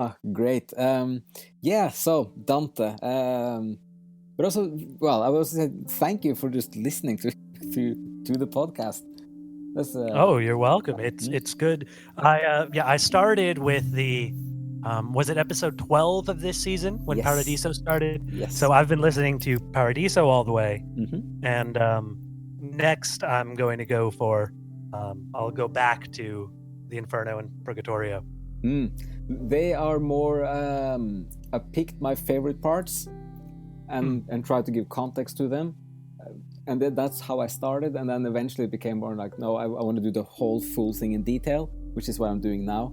Ah, great. Yeah, so Dante. But also, well, I will also say thank you for just listening to the podcast. That's Oh, you're welcome. It's good. I started with the was it episode 12 of this season when yes, Paradiso started? yes. So I've been listening to Paradiso all the way, Mm-hmm. and next I'm going to go for I'll go back to the Inferno and Purgatorio. They are more. I picked my favorite parts and try to give context to them. And that's how I started, and then eventually it became more like, no, I want to do the whole full thing in detail, which is what I'm doing now,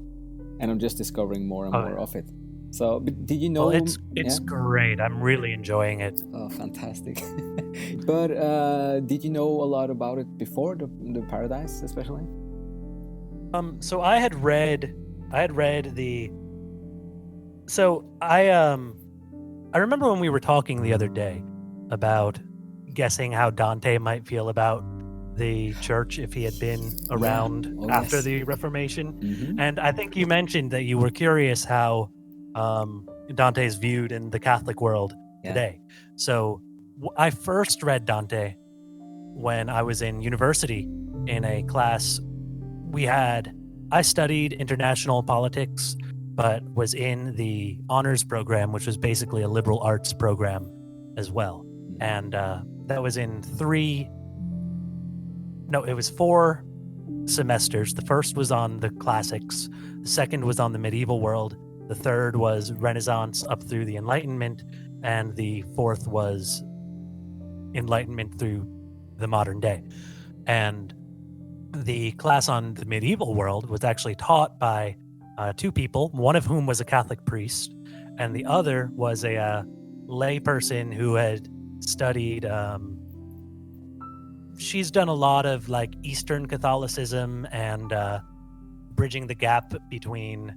and I'm just discovering more and more of it. So, but did you know? Well, it's great. I'm really enjoying it. Oh, fantastic! But did you know a lot about it before the Paradise, especially? So I had read the. So I remember when we were talking the other day about guessing how Dante might feel about the church if he had been around after the Reformation. And I think you mentioned that you were curious how Dante is viewed in the Catholic world today. So I first read Dante when I was in university in a class I studied international politics, but was in the honors program, which was basically a liberal arts program as well. And that was in it was 4 semesters. The first was on the classics, the second was on the medieval world, the third was Renaissance up through the Enlightenment, and the fourth was Enlightenment through the modern day. And the class on the medieval world was actually taught by 2 people, one of whom was a Catholic priest, and the other was a lay person who had studied. She's done a lot of like Eastern Catholicism and bridging the gap between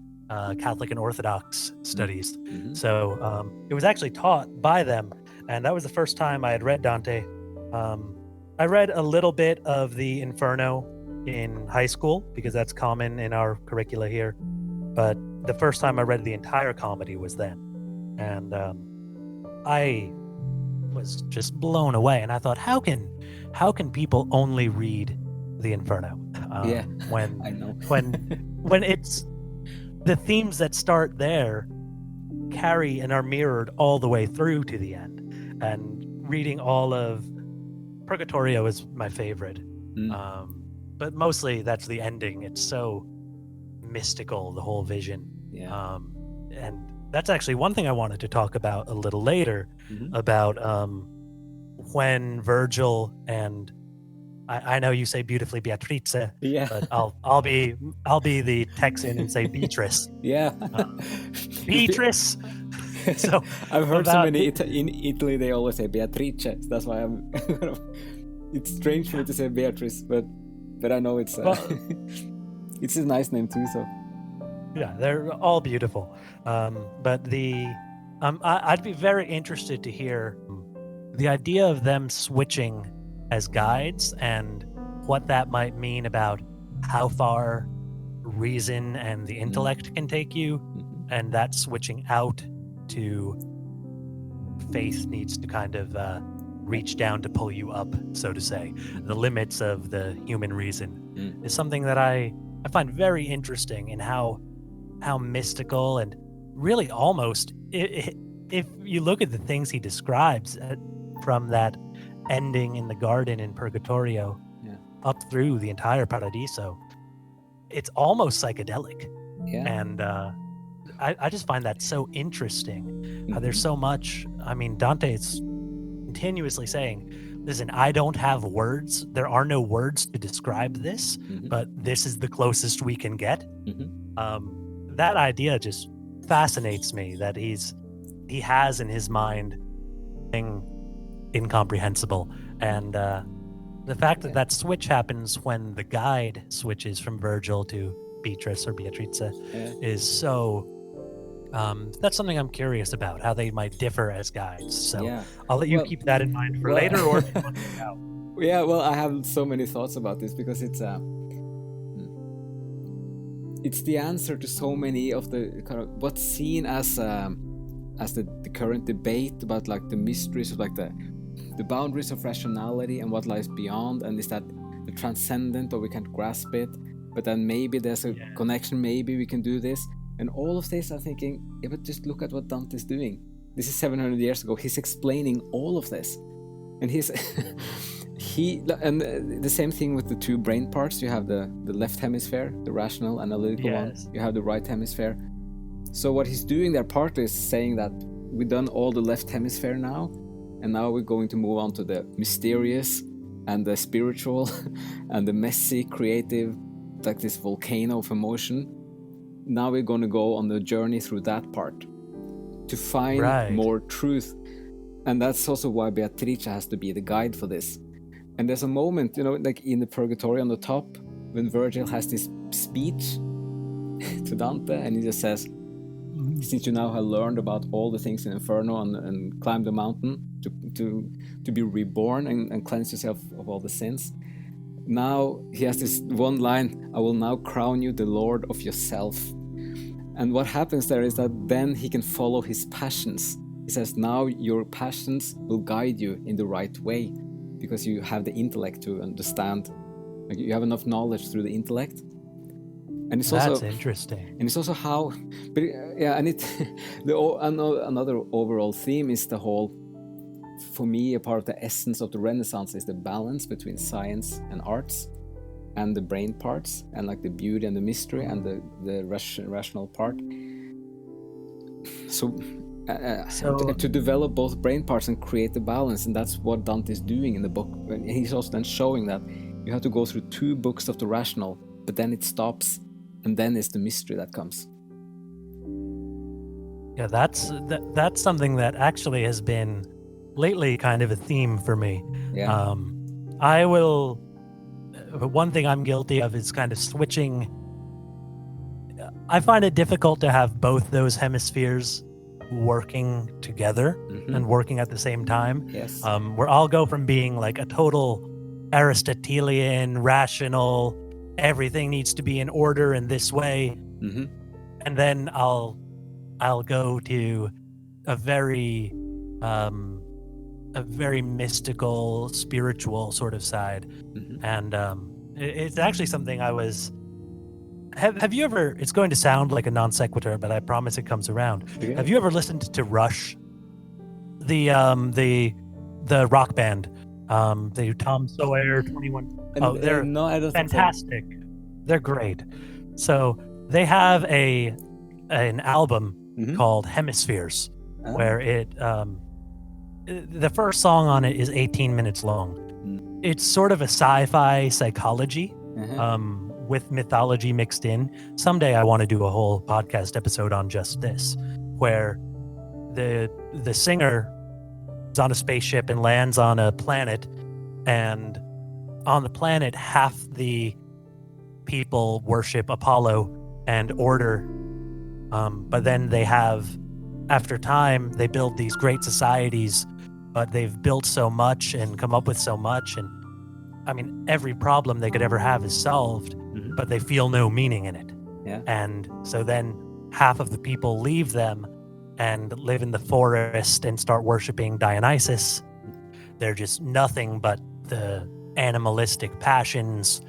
Catholic and Orthodox studies. So it was actually taught by them, and that was the first time I had read Dante. I read a little bit of the Inferno in high school because that's common in our curricula here, but the first time I read the entire comedy was then, and I was just blown away, and I thought, how can people only read the Inferno when I know. when it's the themes that start there carry and are mirrored all the way through to the end. And reading all of Purgatorio is my favorite, but mostly that's the ending. It's so mystical, the whole vision. And that's actually one thing I wanted to talk about a little later, about when Virgil and I know you say beautifully Beatrice, but I'll be the Texan and say Beatrice. Beatrice. So I've heard so many in Italy they always say Beatrice. That's why I'm. It's strange for me to say Beatrice, but I know it's it's a nice name too. So yeah, they're all beautiful. But I'd be very interested to hear the idea of them switching as guides and what that might mean about how far reason and the intellect can take you, and that switching out to faith needs to kind of reach down to pull you up, so to say. The limits of the human reason is something that I find very interesting in how mystical and really almost, if you look at the things he describes from that ending in the garden in Purgatorio up through the entire Paradiso, it's almost psychedelic. And I just find that so interesting. How there's so much. I mean, Dante is continuously saying, listen, I don't have words. There are no words to describe this, but this is the closest we can get. That idea just fascinates me, that he has in his mind something incomprehensible. And the fact that switch happens when the guide switches from Virgil to Beatrice or Beatrice is so that's something I'm curious about, how they might differ as guides. So I'll let you keep that in mind for later, or yeah, well, I have so many thoughts about this because it's it's the answer to so many of the kind of what's seen as the current debate about like the mysteries of like the boundaries of rationality and what lies beyond, and is that the transcendent, or we can't grasp it, but then maybe there's a connection, maybe we can do this. And all of this, I'm thinking, yeah, but just look at what Dante's doing. This is 700 years ago. He's explaining all of this, and and the same thing with the two brain parts. You have the left hemisphere, the rational analytical one. You have the right hemisphere. So what he's doing there partly is saying that we've done all the left hemisphere now, and now we're going to move on to the mysterious and the spiritual and the messy, creative, like this volcano of emotion. Now we're going to go on the journey through that part to find more truth. And that's also why Beatrice has to be the guide for this. And there's a moment, like in the Purgatory on the top, when Virgil has this speech to Dante, and he just says, since you now have learned about all the things in Inferno and climbed the mountain to be reborn and cleanse yourself of all the sins, now he has this one line, I will now crown you the Lord of yourself. And what happens there is that then he can follow his passions. He says, now your passions will guide you in the right way, because you have the intellect to understand. Like, you have enough knowledge through the intellect. And it's That's interesting. And it's also how, but yeah, and another overall theme is the whole, for me, a part of the essence of the Renaissance is the balance between science and arts, and the brain parts, and like the beauty and the mystery, and the rational part. So to develop both brain parts and create the balance, and that's what Dante is doing in the book. And he's also then showing that you have to go through 2 books of the rational, but then it stops, and then it's the mystery that comes. Yeah, that's something that actually has been lately kind of a theme for me. Yeah. One thing I'm guilty of is kind of switching. I find it difficult to have both those hemispheres working together and working at the same time. Yes. Where I'll go from being like a total Aristotelian, rational, everything needs to be in order in this way, and then I'll go to a very mystical, spiritual sort of side, and it's actually something I was. Have you ever? It's going to sound like a non sequitur, but I promise it comes around. Okay. Have you ever listened to Rush, the rock band, the Tom Sawyer 21? Oh, they're no, I don't fantastic. Think so. They're great. So they have an album called Hemispheres, where the first song on it is 18 minutes long. It's sort of a sci-fi psychology. With mythology mixed in. Someday I want to do a whole podcast episode on just this, where the singer is on a spaceship and lands on a planet, and on the planet half the people worship Apollo and order, but then they have, after time, they build these great societies, but they've built so much and come up with so much, and I mean, every problem they could ever have is solved, but they feel no meaning in it. Yeah. And so then half of the people leave them and live in the forest and start worshiping Dionysus. They're just nothing but the animalistic passions.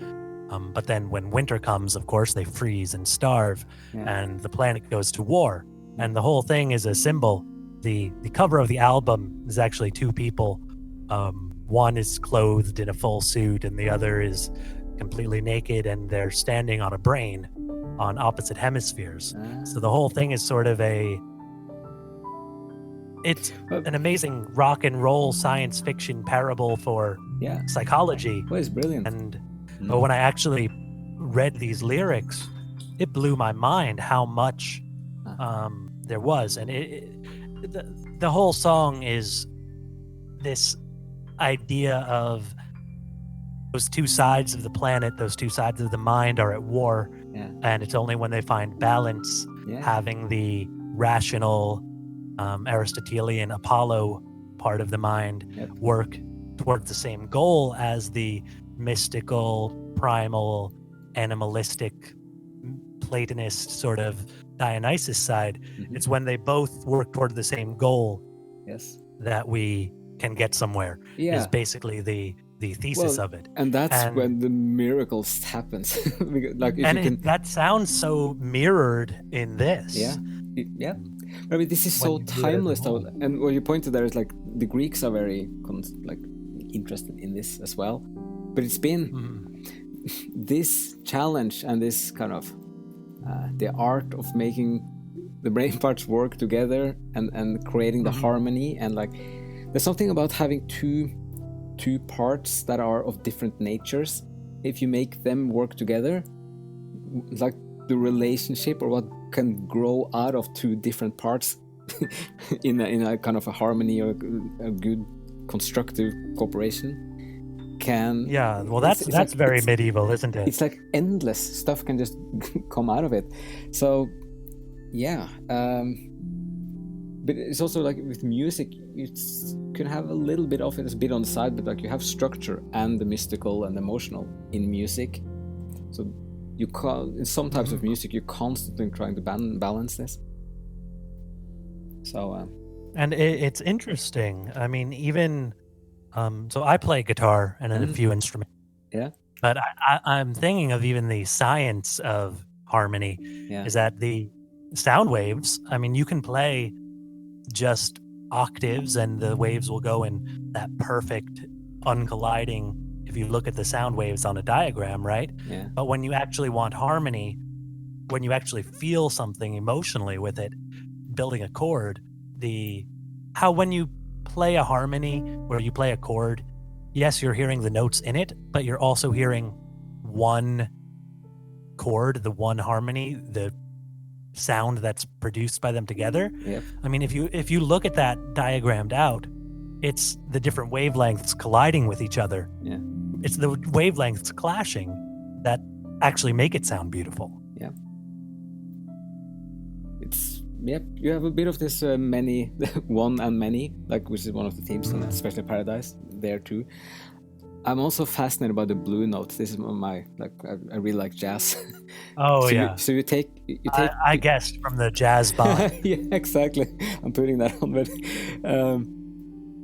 But then when winter comes, of course, they freeze and starve, and the planet goes to war. And the whole thing is a symbol. The cover of the album is actually 2 people. One is clothed in a full suit, and the other is completely naked, and they're standing on a brain on opposite hemispheres. So the whole thing is sort of it's an amazing rock and roll science fiction parable for psychology. Well, it's brilliant. But when I actually read these lyrics, it blew my mind how much there was. And the whole song is this idea of those 2 sides of the planet, those 2 sides of the mind are at war, and it's only when they find balance, having the rational Aristotelian Apollo part of the mind work towards the same goal as the mystical, primal, animalistic Platonist sort of Dionysus side. It's when they both work toward the same goal Yes. that we can get somewhere. Yeah. Is basically the thesis of it. And that's when the miracles happens. Like if and you can... that sounds so mirrored in this. Yeah. I mean, this is so timeless though. And what you pointed there is like the Greeks are very interested in this as well. But it's been this challenge and this kind of the art of making the brain parts work together and creating the harmony, and like there's something about having two parts that are of different natures. If you make them work together, like the relationship or what can grow out of two different parts in a kind of a harmony or a good constructive cooperation can... Yeah, well, that's very medieval, isn't it? It's like endless stuff can just come out of it. So yeah, but it's also like with music, you can have a little bit of it as a bit on the side, but like you have structure and the mystical and emotional in music. So you can't, in some types of music, you're constantly trying to balance this. So and it's interesting. I mean, even so I play guitar and then a few instruments. Yeah. But I'm thinking of even the science of harmony. Is that the sound waves, I mean, you can play just octaves and the waves will go in that perfect uncolliding, if you look at the sound waves on a diagram, right? Yeah. But when you actually want harmony, when you actually feel something emotionally with it, building a chord, when you play a harmony where you play a chord, yes, you're hearing the notes in it, but you're also hearing one chord, the one harmony, the sound that's produced by them together. Yep. I mean, if you look at that diagrammed out, it's the different wavelengths colliding with each other. Yeah. It's the wavelengths clashing that actually make it sound beautiful. Yeah. You have a bit of this many, one and many, like, which is one of the themes, and especially Paradise there too. I'm also fascinated by the blue notes. This is one of my, like, I really like jazz. Oh, so you take. I guessed from the jazz vibe. Yeah, exactly. I'm putting that on, but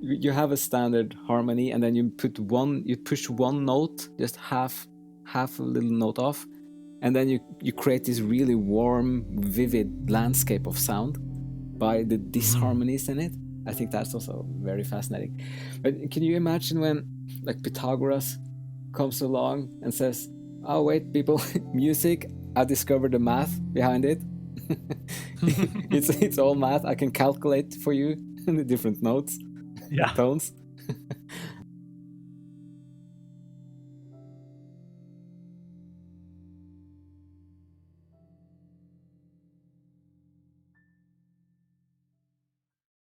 you have a standard harmony, and then you push one note, just half a little note off, and then you create this really warm, vivid landscape of sound by the disharmonies in it. I think that's also very fascinating. But can you imagine when, like, Pythagoras comes along and says, "Oh wait, people, music, I discovered the math behind it. it's all math. I can calculate for you the different notes, tones."